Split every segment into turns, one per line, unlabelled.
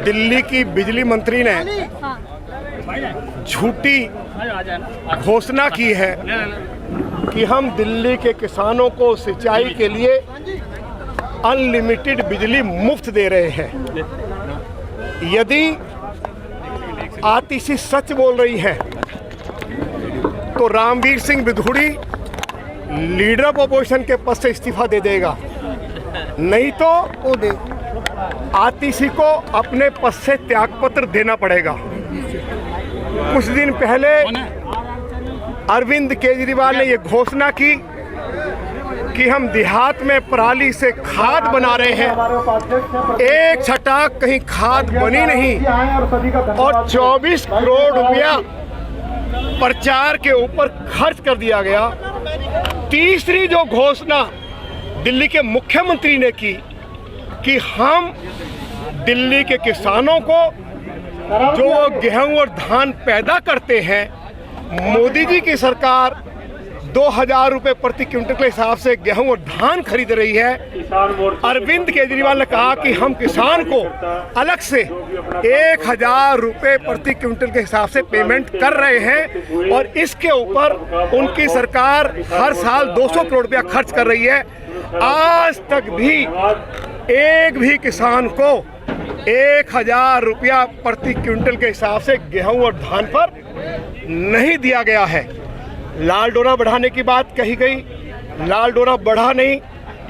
दिल्ली की बिजली मंत्री ने झूठी घोषणा की है कि हम दिल्ली के किसानों को सिंचाई के लिए अनलिमिटेड बिजली मुफ्त दे रहे हैं। यदि आतिशी सच बोल रही है तो Ramvir Singh Bidhuri leader of opposition के पद से इस्तीफा दे देगा, नहीं तो आतिशी को अपने पद से त्यागपत्र देना पड़ेगा। कुछ दिन पहले अरविंद केजरीवाल ने यह घोषणा की कि हम देहात में पराली से खाद बना रहे हैं। एक छटाक कहीं खाद बनी नहीं और 24 करोड़ रुपया प्रचार के ऊपर खर्च कर दिया गया। तीसरी जो घोषणा दिल्ली के मुख्यमंत्री ने की कि हम दिल्ली के किसानों को जो गेहूं और धान पैदा करते हैं, मोदी जी की सरकार 2000 रुपये प्रति क्विंटल के हिसाब से गेहूं और धान खरीद रही है। अरविंद केजरीवाल ने कहा कि हम किसान को अलग से 1000 रुपये प्रति क्विंटल के हिसाब से पेमेंट कर रहे हैं और इसके ऊपर उनकी सरकार हर साल 200 करोड़ रुपया खर्च कर रही है। आज तक भी एक भी किसान को 1000 रुपया प्रति क्विंटल के हिसाब से गेहूं और धान पर नहीं दिया गया है। लाल डोरा बढ़ाने की बात कही गई, लाल डोरा बढ़ा नहीं।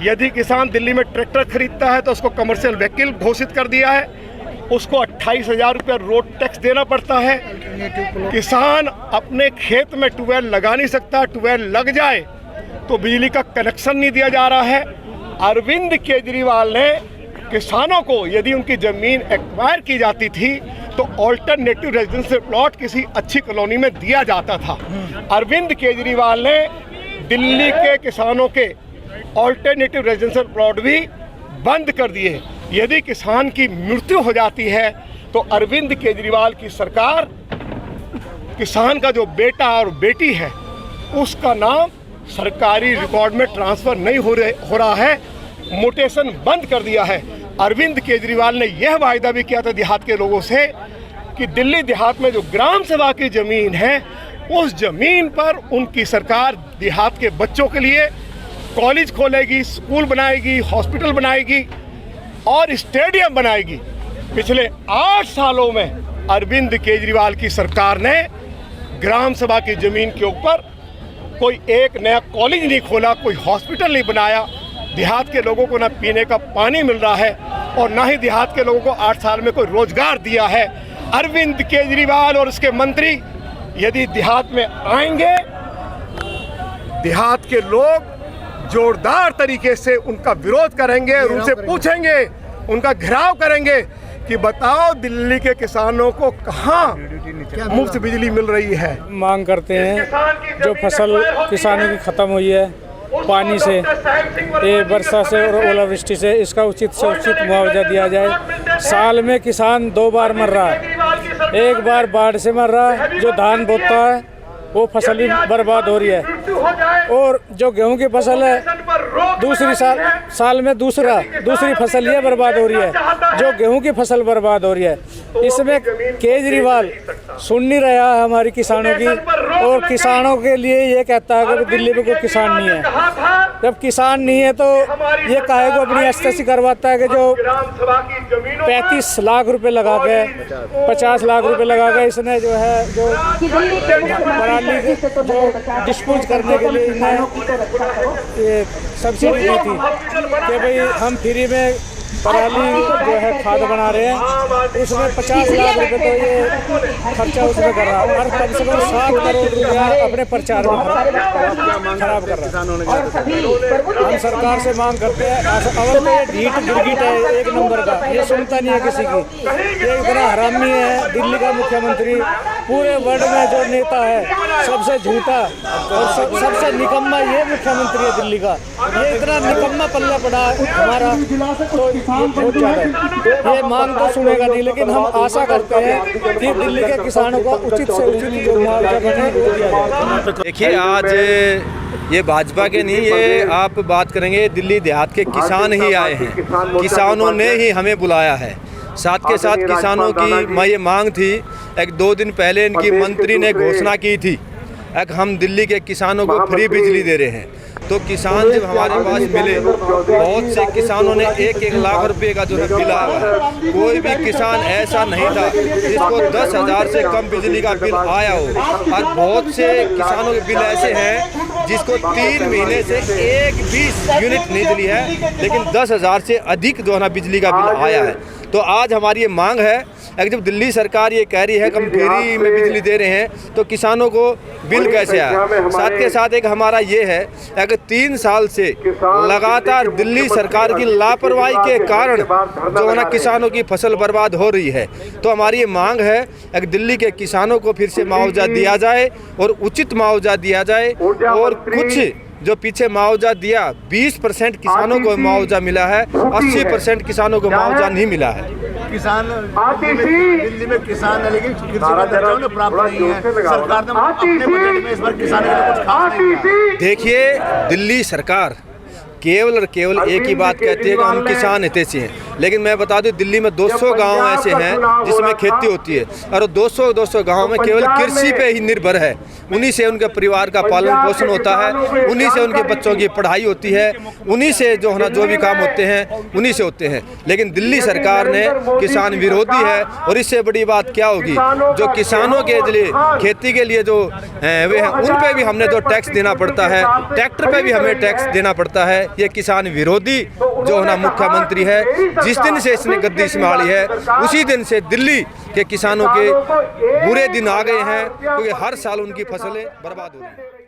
यदि किसान दिल्ली में ट्रैक्टर खरीदता है तो उसको कमर्शियल व्हीकल घोषित कर दिया है, उसको 28,000 रुपया रोड टैक्स देना पड़ता है। किसान अपने खेत में ट्यूबवेल लगा नहीं सकता, ट्यूबवेल लग जाए तो बिजली का कनेक्शन नहीं दिया जा रहा है। अरविंद केजरीवाल ने किसानों को यदि उनकी ज़मीन एक्वायर की जाती थी तो ऑल्टरनेटिव रेजिडेंशियल प्लॉट किसी अच्छी कॉलोनी में दिया जाता था। अरविंद केजरीवाल ने दिल्ली के किसानों के ऑल्टरनेटिव रेजिडेंशियल प्लॉट भी बंद कर दिए। यदि किसान की मृत्यु हो जाती है तो अरविंद केजरीवाल की सरकार किसान का जो बेटा और बेटी है उसका नाम सरकारी रिकॉर्ड में ट्रांसफ़र नहीं हो रहा है, म्यूटेशन बंद कर दिया है। अरविंद केजरीवाल ने यह वायदा भी किया था देहात के लोगों से कि दिल्ली देहात में जो ग्राम सभा की ज़मीन है उस ज़मीन पर उनकी सरकार देहात के बच्चों के लिए कॉलेज खोलेगी, स्कूल बनाएगी, हॉस्पिटल बनाएगी और स्टेडियम बनाएगी। पिछले 8 सालों में अरविंद केजरीवाल की सरकार ने ग्राम सभा की ज़मीन के ऊपर कोई एक नया कॉलेज नहीं खोला, कोई हॉस्पिटल नहीं बनाया। देहात के लोगों को ना पीने का पानी मिल रहा है और ना ही देहात के लोगों को 8 साल में कोई रोजगार दिया है। अरविंद केजरीवाल और उसके मंत्री यदि देहात में आएंगे, देहात के लोग जोरदार तरीके से उनका विरोध करेंगे और उनसे पूछेंगे, उनका घेराव करेंगे कि बताओ दिल्ली के किसानों को कहाँ मुफ्त बिजली मिल रही है।
मांग करते हैं जो फसल किसानों की खत्म हुई है पानी से, ये वर्षा से और ओलावृष्टि से, इसका उचित से उचित मुआवजा दिया जाए। साल में किसान 2 बार मर रहा है, एक बार बाढ़ से मर रहा है, जो धान बोता है वो फसल भी बर्बाद हो रही है और जो गेहूं की फसल है दूसरी साल में दूसरी फसल ये बर्बाद हो रही है, जो गेहूं की फसल बर्बाद हो रही है। इसमें केजरीवाल सुन नहीं रहा है हमारी किसानों की और किसानों के लिए ये कहता है कि दिल्ली में कोई किसान नहीं है। जब किसान नहीं है तो ये काहे को अपनी एसटीसी करवाता है कि जो 35 लाख रुपए लगा के 50 लाख रुपए लगा के इसने जो है जो पराली जो डिस्पोज करने के लिए इन्हें सब्सिडी दी थी कि भाई हम फ्री में पराली जो है खाद बना रहे हैं, उसमें 50 लाख रुपए तो ये खर्चा उसमें कर रहा है और कम से कम 7 करोड़ रुपया अपने प्रचार में खराब कर रहा है। हम सरकार से मांग करते हैं, अवल में ढीठ गिरगिट है एक नंबर का, ये सुनता नहीं है किसी की, ये इतना हरामी है। दिल्ली का मुख्यमंत्री पूरे वर्ल्ड में जो नेता है सबसे झूठा और सबसे निकम्मा ये मुख्यमंत्री है दिल्ली का। ये इतना निकम्मा पल्ला पड़ा हमारा तो बहुत ज़्यादा है। ये मांग तो सुनेगा नहीं, लेकिन हम आशा करते हैं कि दिल्ली के किसानों को उचित से उचित जो मुआवजा बने।
देखिए आज ये भाजपा के नहीं, ये आप बात करेंगे दिल्ली देहात के किसान ही आए हैं, किसानों ने ही हमें बुलाया है साथ के साथ किसानों की मैं ये मांग थी, एक 2 दिन पहले इनकी मंत्री ने घोषणा की थी एक हम दिल्ली के किसानों को फ्री बिजली दे रहे हैं। तो किसान जब हमारे पास मिले, बहुत से किसानों ने 1-1 लाख रुपए का जो है बिल आया है। कोई भी किसान ऐसा नहीं था जिसको 10,000 से कम बिजली का बिल आया हो। और बहुत से किसानों के बिल ऐसे हैं जिसको 3 महीने से 20 यूनिट नहीं मिली है, लेकिन 10,000 से अधिक जो है ना बिजली का बिल आया है। तो आज हमारी ये मांग है कि जब दिल्ली सरकार ये कह रही है कि हम फ्री में बिजली दे रहे हैं, तो किसानों को बिल कैसे आया। साथ के साथ एक हमारा ये है कि 3 साल से लगातार दिल्ली सरकार की लापरवाही के कारण जो है ना किसानों की फसल बर्बाद हो रही है। तो हमारी ये मांग है कि दिल्ली के किसानों को फिर से मुआवजा दिया जाए और उचित मुआवजा दिया जाए। और कुछ जो पीछे मुआवजा दिया, 20% किसानों को मुआवजा मिला है, 80% किसानों को मुआवजा नहीं मिला है।
किसान दिल्ली में किसान है, लेकिन कृषि का दर्जा उन्हें प्राप्त नहीं है। सरकार ने अपने बजट में इस बार किसानों के लिए कुछ खास नहीं किया।
देखिए, दिल्ली सरकार केवल और केवल एक ही बात कहती है कि हम किसान हितैषी हैं, लेकिन मैं बता दूं दिल्ली में 200 गांव ऐसे हैं जिसमें खेती होती है और 200 गांव में केवल कृषि पे ही निर्भर है। उन्हीं से उनके परिवार का पालन पोषण होता है, उन्हीं से उनके बच्चों की पढ़ाई होती है, उन्हीं से जो है ना जो भी काम होते हैं उन्हीं से होते हैं। लेकिन दिल्ली सरकार ने किसान विरोधी है। और इससे बड़ी बात क्या होगी, जो किसानों के लिए खेती के लिए जो वे हैं उन पे भी हमने जो टैक्स देना पड़ता है, ट्रैक्टर पे भी हमें टैक्स देना पड़ता है। ये किसान विरोधी जो है ना मुख्यमंत्री है, जिस दिन से इसने गद्दी संभाली है उसी दिन से दिल्ली के किसानों के बुरे दिन आ गए हैं, क्योंकि हर साल उनकी फसलें बर्बाद हो रही हैं।